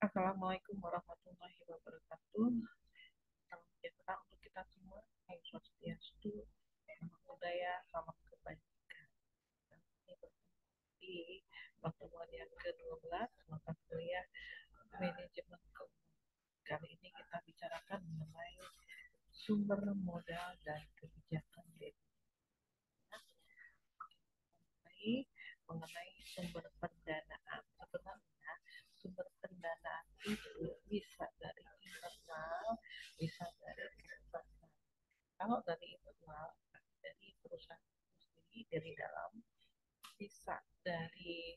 Assalamualaikum warahmatullahi wabarakatuh. Salam sejahtera untuk kita semua. Om Swastiastu, Namo Buddhaya, salam kebajikan. Ini bertemu di pertemuan yang ke-12 mata kuliah manajemen keuangan. Kali ini kita bicarakan mengenai sumber modal dan kebijakan mengenai sumber pendanaan. Sebenarnya sumber pendanaan itu bisa dari internal, bisa dari eksternal. Kalau dari internal, dari perusahaan sendiri, dari dalam, bisa dari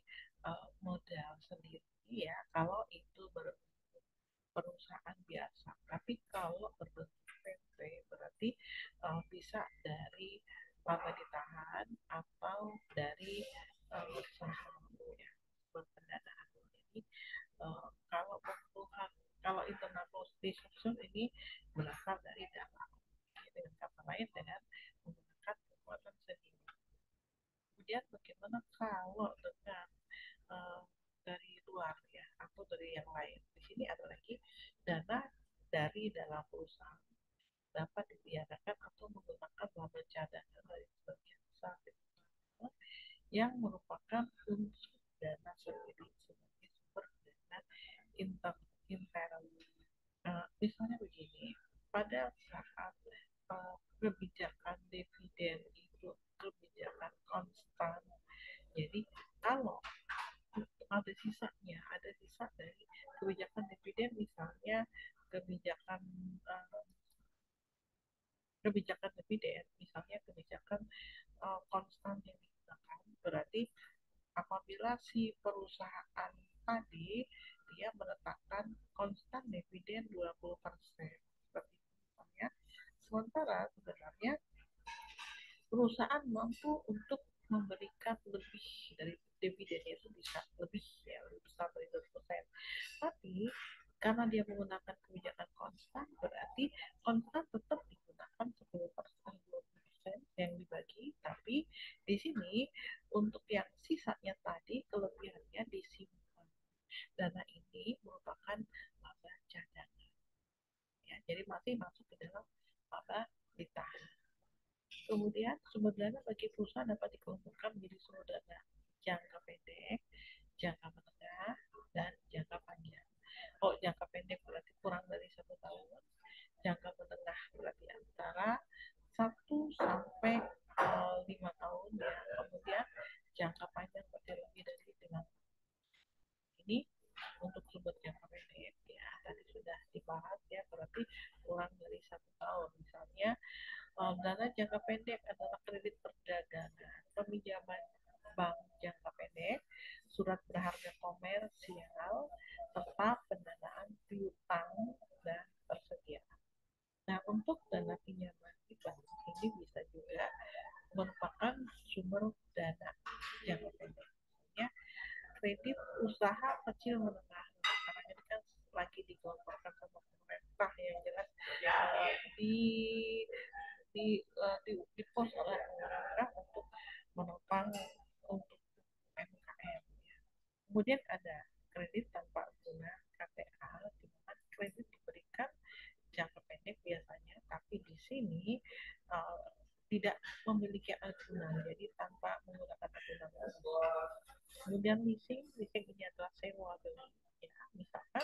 modal sendiri ya, kalau itu perusahaan biasa. Tapi kalau berbentuk PT berarti bisa dari laba ditahan atau dari saham ya, pendanaan. Jadi kalau kebutuhan, kalau internal resources ini berasal dari dalam, dengan kata lain dengan menggunakan kekuatan sendiri. Kemudian bagaimana kalau dengan uh, dari luar ya, atau dari yang lain? Di sini ada lagi dana dari dalam perusahaan dapat dibiarkan atau menggunakan laba cadangan dari sebagian besar yang merupakan unsur dana sendiri sebagai sumber dana intern. Misalnya begini, pada saat kebijakan dividen itu kebijakan konstan, jadi kalau ada sisa dari kebijakan dividen, misalnya kebijakan uh, kebijakan dividen, misalnya kebijakan konstan yang digunakan, berarti apabila si perusahaan tadi dia menetapkan konstan dividen 20% seperti itu misalnya, sementara sebenarnya perusahaan mampu untuk memberikan lebih dari dividennya, itu bisa lebih ya, lebih besar dari 20%, tapi karena dia menggunakan kebijakan konstan, berarti konstan tetap digunakan 10% 20% yang dibagi, tapi di sini untuk yang sisanya tadi kelebihannya disimpan. Dana ini merupakan laba cadangan ya, jadi masih masuk ke dalam laba ditahan. Kemudian sumber dana bagi perusahaan dapat dikelompokkan menjadi sumber dana jangka pendek, jangka menengah, dan jangka panjang. Oh, jangka pendek berarti kurang dari 1 tahun, jangka menengah berarti antara 1 sampai 5 tahun ya. Kemudian jangka panjang berarti lebih dari 5 tahun. Ini untuk sumber jangka pendek ya, tadi sudah dibahas ya, berarti kurang dari 1 tahun. Misalnya dana jangka pendek adalah kredit perdagangan, peminjaman bank jangka pendek, surat berharga komersial, serta pendanaan piutang dan persediaan. Nah, untuk dana pinjaman di bank ini bisa juga merupakan sumber dana jangka pendek. Ya, kredit usaha kecil menengah, karena ini kan lagi digelontorkan sama pemerintah yang jelas di di pos oleh pemerintah untuk menopang untuk UMKM. Kemudian ada kredit tanpa bunga KTA, di mana kredit diberikan jangka pendek biasanya, tapi di sini tidak memiliki agunan, jadi tanpa menggunakan agunan. Kemudian leasing ini adalah sewa beli. Ya, misalkan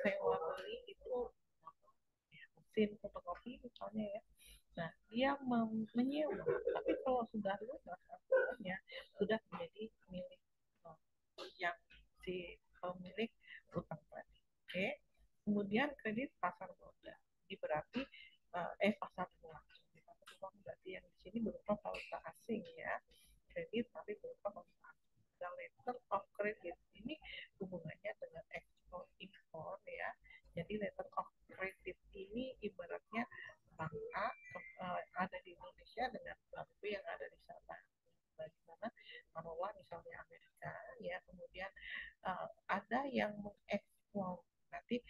sewa beli itu ya, mesin fotokopi misalnya ya. Nah, dia menyewa, tapi kalau sudah lunas aturannya sudah menjadi milik yang si pemilik utang tadi. Oke. Kemudian kredit pasar modal. Ini berarti pasar uang. Pasar uang berarti yang di sini berupa valuta asing ya. Kredit tapi berupa valuta asing. Dan letter of credit ini hubungannya dengan ekspor impor ya. Jadi letter of credit ini ibaratnya bank A ada di Indonesia dengan bank B yang ada di sana. Bagaimana mengelola misalnya Amerika ya, kemudian ada yang mengekspor, nanti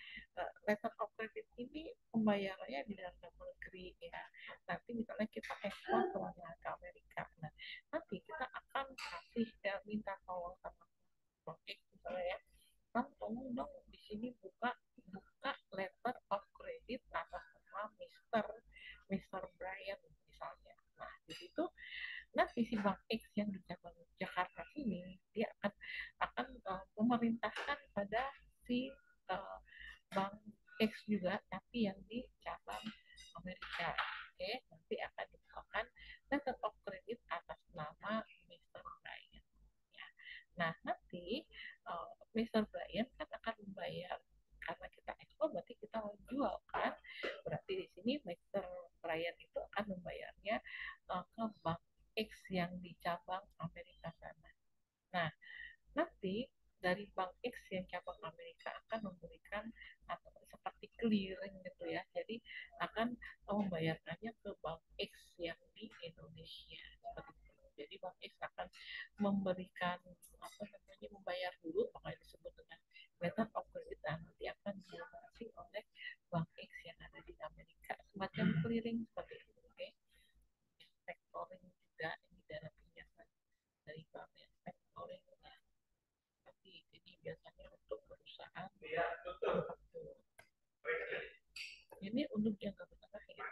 letter of credit ini pembayarannya di dalam negeri ya, nanti misalnya kita ekspor ke Amerika, nah nanti kita akan kasih minta tolong sama bank X misalnya ya, kan tolong dong sini buka letter of credit atas nama Mr. Brian misalnya. Nah, di situ nanti si Bank X yang di cabang Jakarta sini dia akan memerintahkan pada si uh, Bank X juga, tapi yang di cabang Amerika. Oke, nanti akan dibukakan letter of credit atas nama Mr. Brian. Ya. Nah, nanti Mr. Brian kan akan membayar, karena kita ekspor berarti kita jual kan, berarti di sini Mr. Brian itu akan membayarnya ke Bank X yang di cabang Amerika sana. Nah, nanti dari Bank X yang cabang Amerika akan memberikan atau seperti clearing gitu ya. Jadi akan membayarkannya ke Bank X yang di Indonesia. Jadi Bank X akan memberikan apa namanya, membayar dulu, makanya disebut dengan method of credit, dan nanti akan dilunasi oleh Bank X yang ada di Amerika, semacam clearing seperti itu. Oke, factoring juga ini dana pinjaman dari bank yang factoring. Tapi ini biasanya untuk perusahaan manufaktur. Ini untuk jangka menengah ya.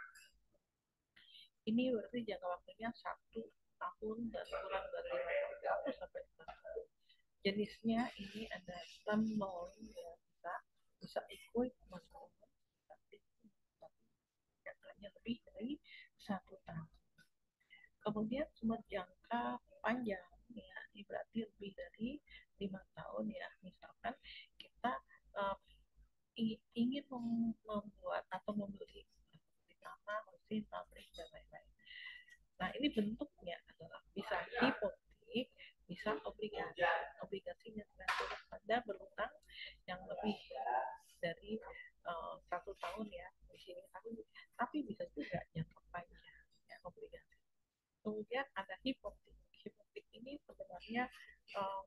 Ini berarti jangka waktunya 1 tahun dan kurang dari 5 sampai 6 tahun. Jenisnya ini ada term loan ya, bisa equipment loan, tapi jangkanya lebih dari 1 tahun. Kemudian sumber jangka panjang ya, ini berarti lebih dari 5 tahun ya. Misalkan kita uh, ingin membuat atau membeli tanah, mesin, pabrik, dan lain-lain. Nah, ini bentuknya adalah bisa hipotek, bisa obligasi. Obligasinya tergantung Anda berutang yang lebih dari 1 tahun ya, di sini tahun, tapi bisa juga jangka panjang ya, obligasi. Kemudian ada hipotek. Hipotek ini sebenarnya uh,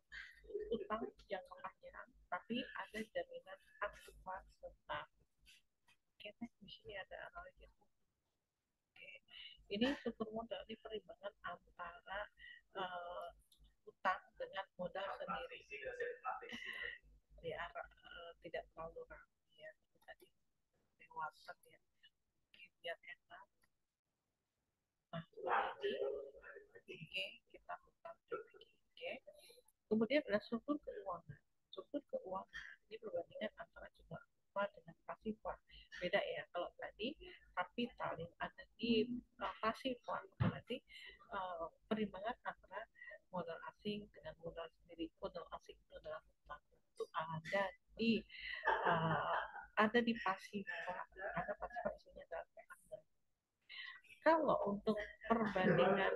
utang jangka panjang, tapi ada jaminan hak supaya tetap. Oke, di sini ada analisis. Oke, ini struktur modal, ini perimbangan antara utang dengan modal sendiri. Biar tidak terlalu ramai ya, tadi lewatan ya, biar enak. Nah, ini kita buka oke. Kemudian ada struktur keuangan. Struktur keuangan ini perbandingan antara jumlah aktiva dengan pasifa. Beda ya, kalau tadi kapital yang ada di pasifa, berarti perimbangan antara modal asing dengan modal sendiri. Modal asing itu adalah utang, itu ada di pasifa, ada pasifa isinya dalam utang. Kalau untuk perbandingan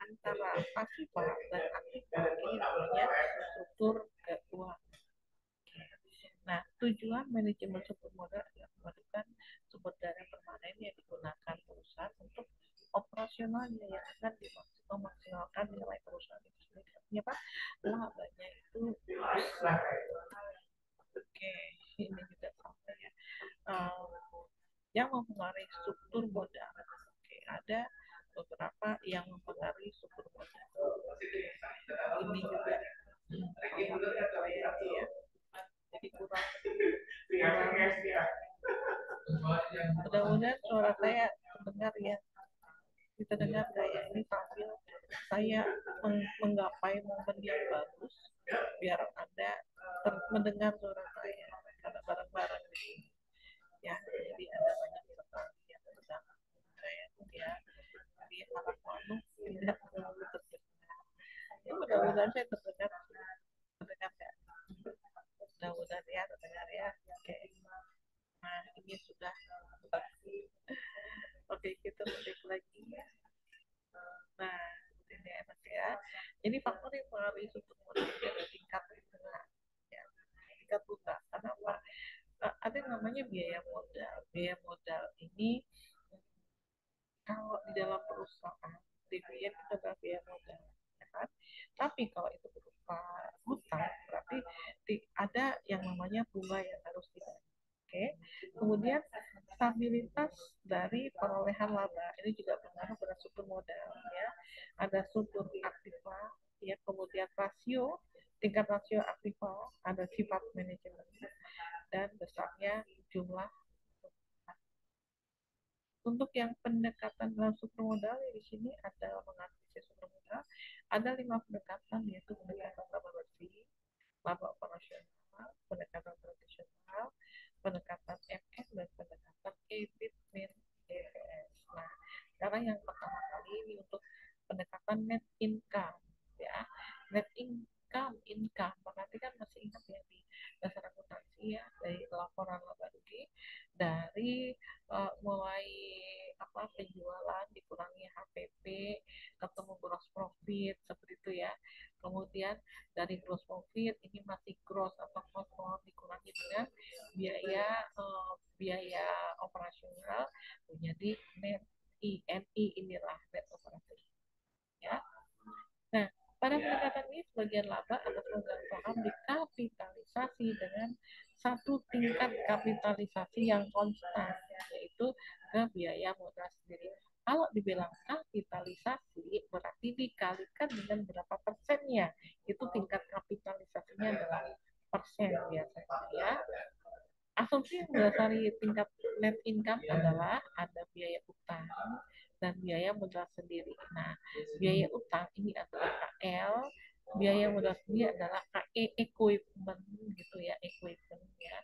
antara pasifa dan aktiva, ini namanya struktur keuangan. Nah, tujuan manajemen sumber modal adalah memadukan sumber dana permanen yang digunakan perusahaan untuk operasionalnya yang akan memaksimalkan nilai perusahaan itu sendiri. Artinya apa? Labanya itu besar. Oke, ini juga sama ya. Yang mempengaruhi struktur modal. Oke, ada beberapa yang mempengaruhi struktur modal. Ini juga ya. Jadi kurang. Mudah-mudahan suara saya terdengar ya. Kita dengar kayak ini sambil saya menggapai momen yang bagus biar Anda mendengar suara saya karena bareng-bareng ya, jadi ada banyak sekali yang sedang saya ya, jadi harap maklum tidak terlalu terdengar ya. Mudah-mudahan saya terdengar ya, mudah-mudahan ya terdengar ya. Oke, nah ini sudah. Oke, kita balik lagi ya. Nah, ini enak ya. Jadi faktor yang mengaruhi struktur modal ada tingkat bunga ya, tingkat bunga. Kenapa? Ada yang namanya biaya modal. Biaya modal ini kalau di dalam perusahaan dividen itu adalah biaya modal, ya kan? Tapi kalau itu berupa hutang, berarti ada yang namanya bunga yang harus dibayar. Oke. Kemudian stabilitas dari perolehan laba ini juga berpengaruh pada struktur modal ya. Ada struktur aktiva ya, kemudian tingkat rasio aktiva, ada sifat manajemen. dan besarnya jumlah. Untuk yang pendekatan dalam supermodal di sini ada menganalisis supermodal, ada 5 pendekatan, yaitu pendekatan laba bersih, laba operasional, pendekatan tradisional, pendekatan FS, dan pendekatan EBIT min EPS. Nah, sekarang yang pertama kali ini untuk pendekatan net income, ya. Net income berarti kan masih ingat ya di dasar akuntansi ya, dari laporan laba rugi, dari mulai penjualan dikurangi HPP ketemu gross profit seperti itu ya. Kemudian dari gross profit ini masih gross atau cost dikurangi dengan biaya biaya operasional menjadi net INI, inilah net operasi ya. Nah, pada pendekatan ini sebagian laba atau pemegang saham dikapitalisasi dengan satu tingkat kapitalisasi yang konstan, yaitu ke biaya modal sendiri. Kalau dibilang kapitalisasi berarti dikalikan dengan berapa persennya, itu tingkat kapitalisasinya adalah persen biasanya ya. Asumsi yang berdasari tingkat net income adalah ada biaya utang dan biaya modal sendiri. Nah, biaya utang ini adalah KL, biaya modal sendiri adalah KE equipment gitu ya, equipment ya.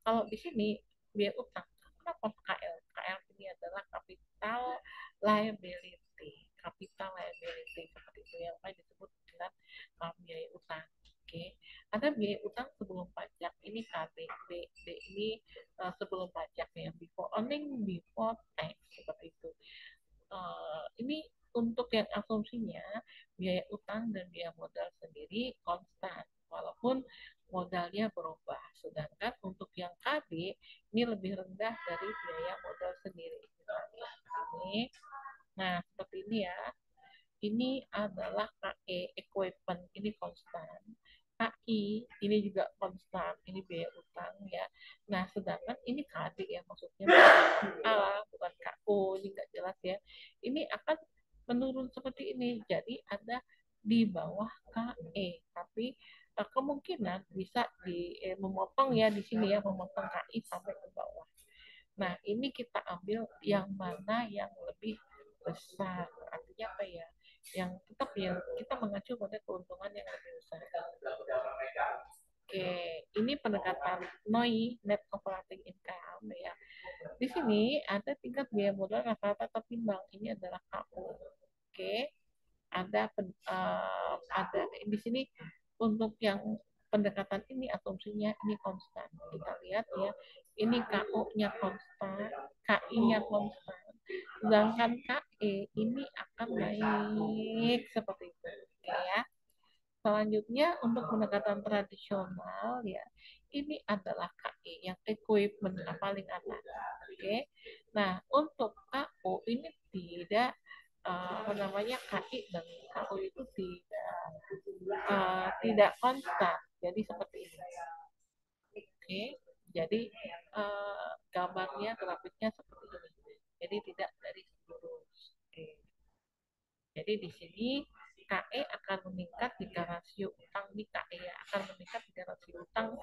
Kalau di sini biaya utang, kenapa KL? KL ini adalah capital liability, capital liability seperti itu yang disebut dengan biaya utang. Oke, ada biaya utang sebelum pajak, ini KB, B ini sebelum pajak ya, before earning, before tax seperti itu. Ini untuk yang asumsinya biaya utang dan biaya modal sendiri konstan walaupun modalnya berubah. Sedangkan untuk yang KB ini lebih rendah dari biaya modal sendiri. Ini, nah seperti ini ya. Ini adalah KE equipment, ini konstan. KI ini juga konstan, ini biaya utang ya. Nah, sedangkan ini KD ya, maksudnya bukan A, bukan KO, ini nggak jelas ya. Ini akan menurun seperti ini, jadi ada di bawah KE, tapi kemungkinan bisa memotong ya di sini ya, memotong KI sampai ke bawah. Nah, ini kita ambil yang mana yang lebih besar, artinya apa ya? Yang tetap ya kita mengacu pada keuntungan yang lebih besar. Oke, ini pendekatan NOI, net operating income ya. Di sini ada tingkat biaya modal rata-rata tertimbang. Ini adalah KU. Oke, ada di sini untuk yang pendekatan ini asumsinya ini konstan. Kita lihat ya, ini KU-nya konstan, KI-nya konstan. Sedangkan KE ini akan naik seperti itu. Oke ya. Selanjutnya untuk pendekatan tradisional ya, ini adalah KE yang equipment paling atas. Oke. Nah, untuk KO ini tidak KI dan KO itu tidak konstan. Jadi seperti ini. Oke. Jadi gambarnya grafiknya seperti ini. Jadi tidak dari lurus. Oke. Jadi di sini KE akan meningkat jika rasio utang di KE akan meningkat jika rasio utang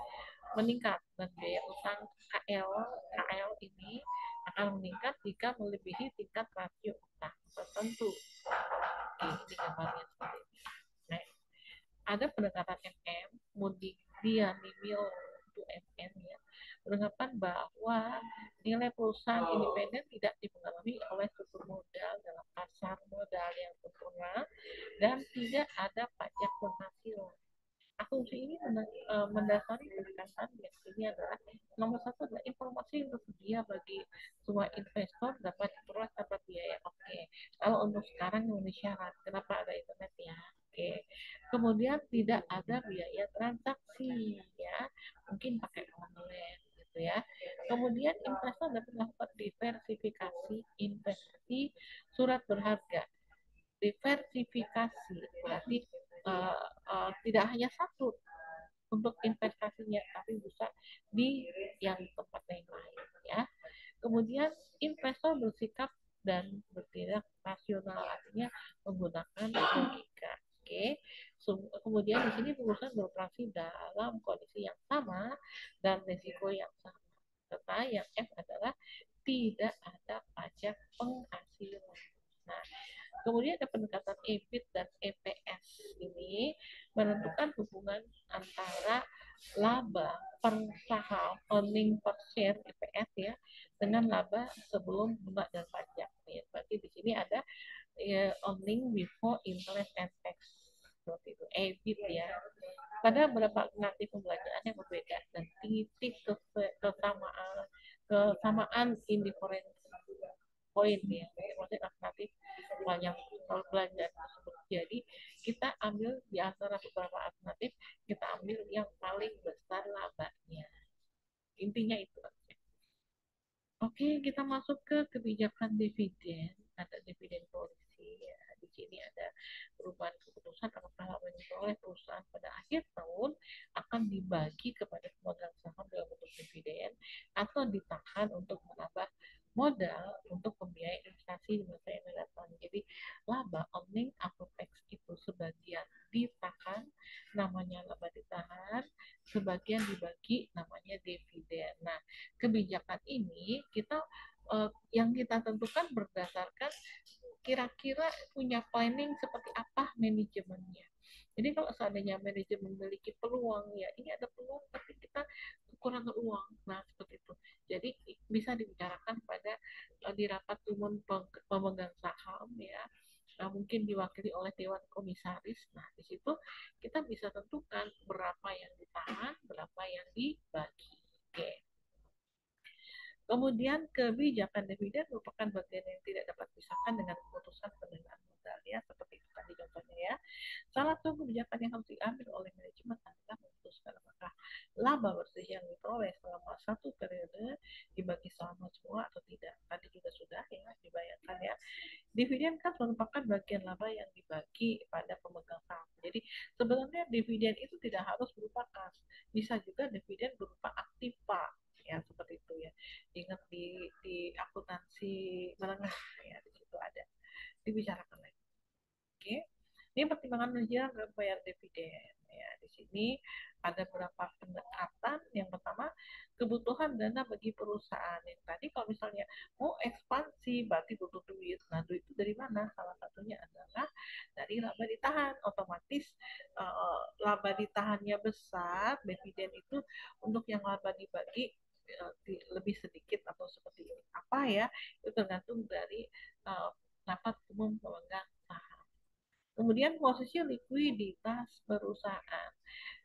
meningkat dan biaya utang KL ini akan meningkat jika melebihi tingkat rasio utang tertentu. Oke, ini gambarnya seperti ini. Nah, ada pendekatan MM, Modigliani-Mill untuk MM ya, beranggapan bahwa nilai perusahaan independen tidak dipengaruhi oleh struktur modal dalam pasar modal yang sempurna dan tidak ada pajak penghasilan. Asumsi ini mendasari pendekatan yang ini adalah nomor satu adalah informasi yang tersedia bagi semua investor dapat diperoleh tanpa biaya. Oke, kalau untuk sekarang Indonesia kenapa ada internet ya? Oke, kemudian tidak ada biaya transaksi ya, mungkin pakai online gitu ya. Kemudian investor dapat melakukan diversifikasi investasi surat berharga. Diversifikasi berarti tidak hanya satu untuk investasinya, tapi bisa di yang tempat yang lain ya. Kemudian investor bersikap dan bertindak rasional, artinya menggunakan logika. Oke. Kemudian di sini perusahaan beroperasi masih dalam kondisi yang sama dan risiko yang sama. Serta yang F adalah tidak ada pajak penghasilan. Nah, kemudian ada pendekatan EBIT dan EPS. Ini menentukan hubungan antara laba per saham, earning per share EPS ya, dengan laba sebelum bunga dan pajak. Ya, berarti di sini ada earning before interest and tax. Seperti itu, EBIT ya. Pada beberapa alternatif pembelajaran yang berbeda dan titik kesamaan indifference point ya, maksudnya alternatif banyak pelajaran tersebut. Jadi kita ambil di antara beberapa alternatif, kita ambil yang paling besar labanya. Intinya itu. Oke, kita masuk ke kebijakan dividen. Ada dividen polisi ya. Di sini ada perubahan keputusan apakah laba yang diperoleh perusahaan pada akhir tahun akan dibagi kepada pemegang saham dalam bentuk dividen atau ditahan untuk menambah modal untuk pembiayaan investasi di masa yang datang. Jadi laba earning after tax itu sebagian ditahan, namanya laba ditahan, sebagian dibagi, namanya dividen. Nah, kebijakan ini kita yang kita tentukan berdasarkan kira-kira punya planning seperti apa manajemennya. Jadi kalau seandainya manajemen memiliki peluang, ya ini ada peluang tapi kita kekurangan uang. Nah, seperti itu. Jadi bisa dibicarakan pada di rapat umum pemegang saham ya. Nah, mungkin diwakili oleh dewan komisaris. Nah, di situ kita bisa tentukan berapa yang ditahan, berapa yang dibagi. Oke. Kemudian kebijakan dividen merupakan bagian yang tidak dapat dipisahkan dengan keputusan penerimaan modal ya, seperti itu tadi contohnya ya. Salah satu kebijakan yang harus diambil oleh manajemen adalah memutuskan apakah laba bersih yang diperoleh selama satu periode dibagi selama semua atau tidak. Tadi juga sudah ya dibayangkan ya. Dividen kan merupakan bagian laba yang dibagi pada pemegang saham. Jadi sebenarnya dividen itu tidak harus berupa kas, bisa juga dividen berupa aktiva ya, seperti itu ya. Ingat di akuntansi menengah ya, di situ ada dibicarakan lagi. Oke, ini pertimbangan manajer dalam bayar dividen ya. Di sini ada beberapa pendekatan. Yang pertama, kebutuhan dana bagi perusahaan. Yang tadi kalau misalnya mau ekspansi berarti butuh duit. Nah, duit itu dari mana? Salah satunya adalah dari laba ditahan. Otomatis laba ditahannya besar, dividen itu untuk yang laba dibagi lebih sedikit atau seperti apa ya, itu tergantung dari rapat umum pemegang saham. Kemudian posisi likuiditas perusahaan.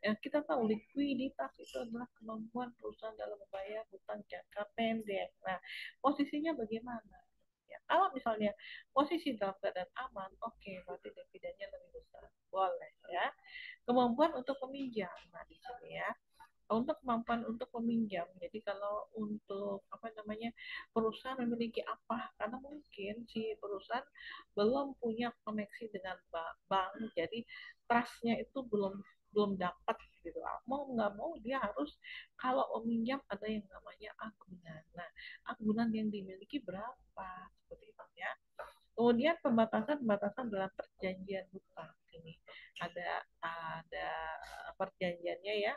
Ya, kita tahu likuiditas itu adalah kemampuan perusahaan dalam membayar hutang jangka pendek. Nah, posisinya bagaimana? Ya, kalau misalnya posisi dalam keadaan aman, oke, berarti dividennya lebih besar. Boleh ya. Kemampuan untuk meminjam. Nah, di sini ya untuk kemampuan untuk meminjam. Jadi kalau untuk apa namanya perusahaan memiliki apa? Karena mungkin si perusahaan belum punya koneksi dengan bank, jadi trustnya itu belum dapat gitu. Mau nggak mau dia harus kalau meminjam ada yang namanya agunan. Nah, agunan yang dimiliki berapa? Seperti itu ya. Kemudian pembatasan dalam perjanjian hutang ini ada perjanjiannya ya,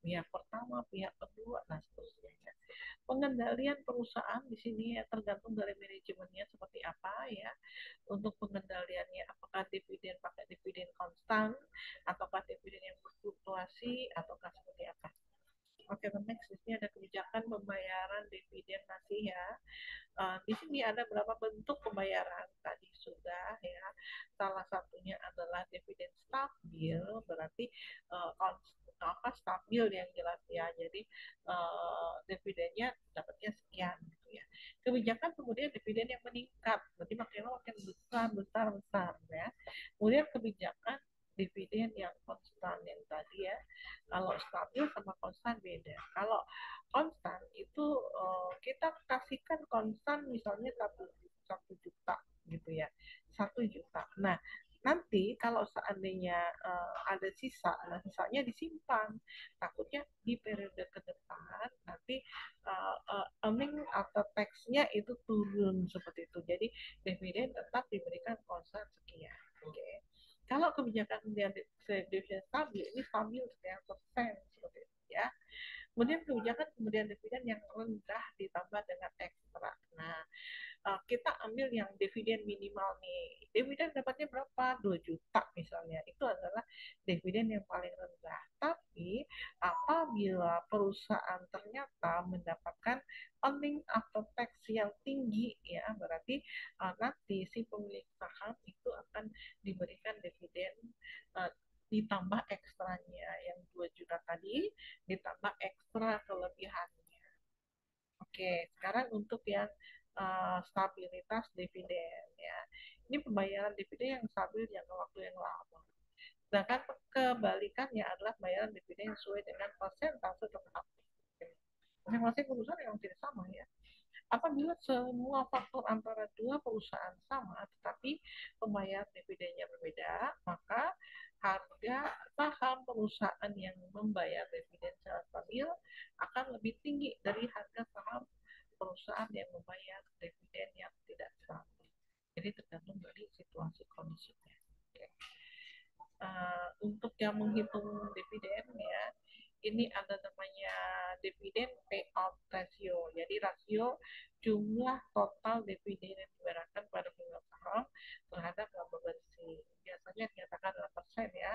pihak pertama, pihak kedua, dan seterusnya. Pengendalian perusahaan di sini ya tergantung dari manajemennya seperti apa ya. Untuk pengendaliannya apakah dividen pakai dividen konstan ataukah dividen yang berfluktuasi ataukah seperti apa. Oke, next di sini ada kebijakan pembayaran dividen masih ya. Di sini ada berapa bentuk pembayaran tadi sudah ya. Salah satunya adalah dividen stabil, berarti apa stabil yang jelas ya. Jadi dividennya dapatnya sekian gitu ya. Kebijakan kemudian dividen yang meningkat, berarti makin besar ya. Kemudian kebijakan dividen yang konstan yang tadi ya. Kalau stabil sama konstan beda. Kalau konstan itu kita kasihkan konstan misalnya satu juta gitu ya, 1 juta. Nah, nanti kalau seandainya ada sisa, nah sisanya disimpan. Takutnya di periode ke depan nanti earning atau tax-nya itu turun seperti itu. Jadi dividen tetap diberikan konstan sekian. Oke. Kalau kebijakan dividen stabil, ini stabil sekian Kemudian kebijakan pemberian dividen yang rendah ditambah dengan ekstra. Nah, kita ambil yang dividen minimal nih. Dividen dapatnya berapa? 2 juta misalnya. Itu adalah dividen yang paling rendah. Tapi apabila perusahaan ternyata mendapatkan earning after tax yang tinggi, ya berarti nanti si pemilik saham itu akan diberikan dividen uh, ditambah ekstranya yang 2 juta tadi, ditambah ekstra kelebihannya. Oke, sekarang untuk yang stabilitas dividen ya. Ini pembayaran dividen yang stabil jangka waktu yang lama. Sedangkan kebalikannya adalah bayaran dividen sesuai dengan persentase tetap. Masing-masing perusahaan memang tidak sama ya. Apabila semua faktor antara dua perusahaan sama, tetapi pembayaran dividennya berbeda, maka harga saham perusahaan yang membayar dividen secara stabil akan lebih tinggi dari harga saham perusahaan yang membayar dividen yang tidak stabil. Jadi tergantung dari situasi kondisinya. Oke. Untuk yang menghitung dividen ya, ini ada namanya dividen payout ratio. Jadi rasio jumlah total dividen yang diberikan pada pemegang saham terhadap laba bersih. Biasanya dinyatakan 8% ya.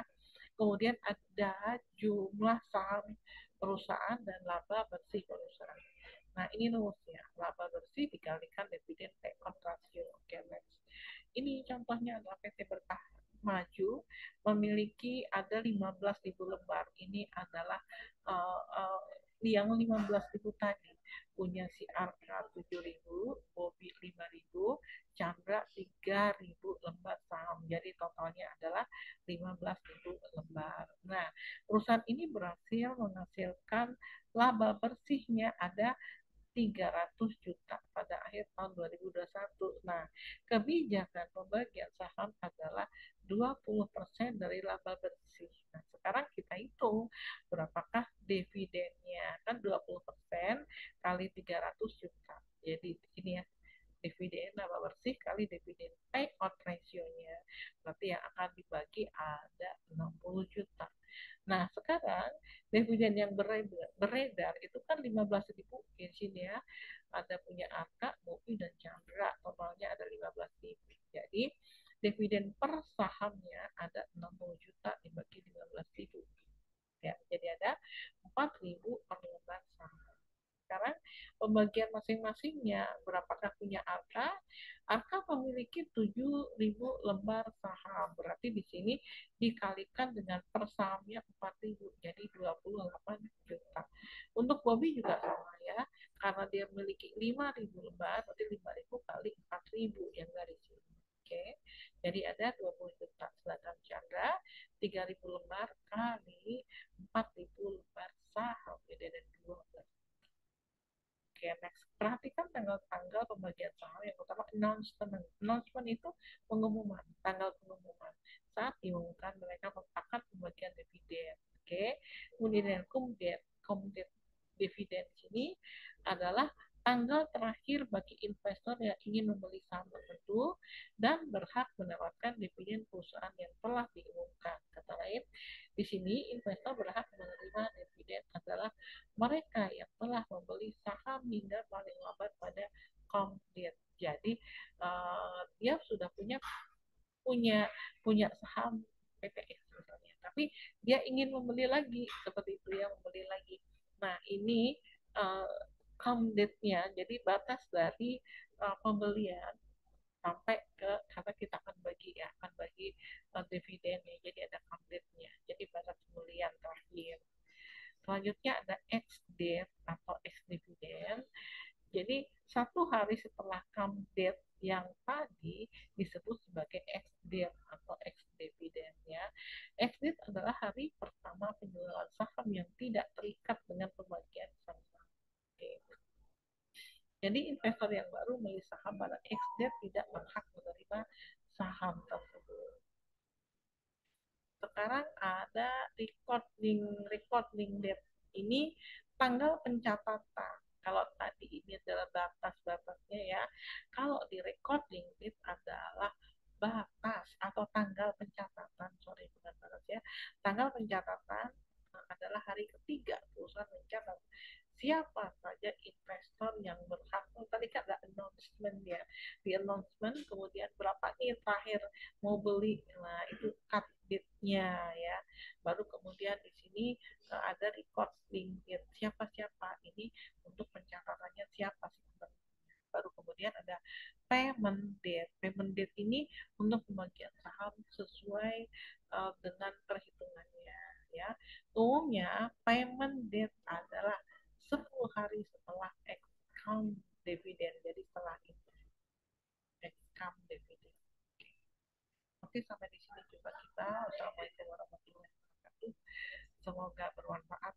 Kemudian ada jumlah saham perusahaan dan laba bersih perusahaan. Nah, ini rumusnya. Laba bersih dikalikan dividen payout ratio. Oke, next. Ini contohnya adalah PT Berkah Maju memiliki ada 15.000 lembar. Ini adalah yang 15.000 tadi punya si Arka 7.000, Bobby 5.000, Chandra 3.000 lembar saham. Jadi totalnya adalah 15.000 lembar. Nah, perusahaan ini berhasil menghasilkan laba bersihnya ada 300 juta pada akhir tahun 2021. Nah, kebijakan pembagian saham adalah 20% dari laba bersih. Nah, sekarang kita hitung berapakah dividennya. Kan 20% kali 300 juta. Jadi ini ya, dividen laba bersih kali dividen payout ratio-nya. Berarti yang akan dibagi ada 60 juta. Nah, sekarang dividen yang beredar itu kan 15.000 di sini ya. Ada punya Arka, Mopi, dan Chandra. Totalnya ada 15.000. Jadi, dividen per sahamnya ada 60 juta dibagi 15.000. Ya, jadi ada 4.000 per lembar saham. Sekarang pembagian masing-masingnya berapakah punya Arka? Arka memiliki 7.000 lembar saham. Berarti di sini dikalikan dengan per sahamnya 4.000, jadi 28 juta. Untuk Bobby juga sama ya, karena dia memiliki 5.000 lembar, berarti 5.000 kali 4.000 yang dari sini. Oke, jadi ada 20 juta. Sedangkan Chandra 3.000 lembar kali 4.000 lembar saham, jadi ada 12. Oke, next. Perhatikan tanggal-tanggal pembagian saham. Yang pertama, announcement. Announcement itu pengumuman, tanggal pengumuman. Saat diumumkan mereka akan pembagian dividen. Oke, kemudian kemudian dividen sini adalah tanggal terakhir bagi investor yang ingin membeli saham tertentu dan berhak mendapatkan dividen perusahaan yang telah diumumkan. Kata lain, di sini investor berhak menerima dividen adalah mereka yang telah membeli saham hingga paling lambat pada complete. Jadi dia sudah punya punya saham PTX misalnya, tapi dia ingin membeli lagi seperti itu ya, membeli lagi. Nah, ini uh, come date-nya, jadi batas dari pembelian sampai ke karena kita akan bagi ya, akan bagi dividennya, jadi ada come date-nya, jadi batas pembelian terakhir. Selanjutnya ada ex date atau ex dividend. Jadi satu hari setelah come date yang tadi disebut sebagai ex date atau ex dividend ya. Ex date adalah hari pertama penjualan saham yang tidak terikat dengan pembagian saham. Oke. Jadi investor yang baru membeli saham pada ex date tidak berhak menerima saham tersebut. Sekarang ada recording date. Ini tanggal pencatatan. Kalau tadi ini adalah batas-batasnya ya. Kalau di recording date adalah batas atau tanggal pencatatan. Sorry, bukan batas ya. Tanggal pencatatan adalah hari ketiga perusahaan mencatat siapa saja investor yang berhak. Oh, tadi kan ada announcement ya, di announcement kemudian berapa nih terakhir mau beli, nah itu cut date-nya ya. Baru kemudian di sini ada recording date siapa-siapa ini, untuk pencatatannya siapa sih. Baru kemudian ada payment date. Payment date ini untuk pembagian saham sesuai dengan perhitungannya ya. Umumnya payment date adalah 10 hari setelah excount dividen. Jadi setelah itu excount dividen. Oke, sampai di sini coba kita. Assalamualaikum warahmatullahi wabarakatuh. Semoga bermanfaat.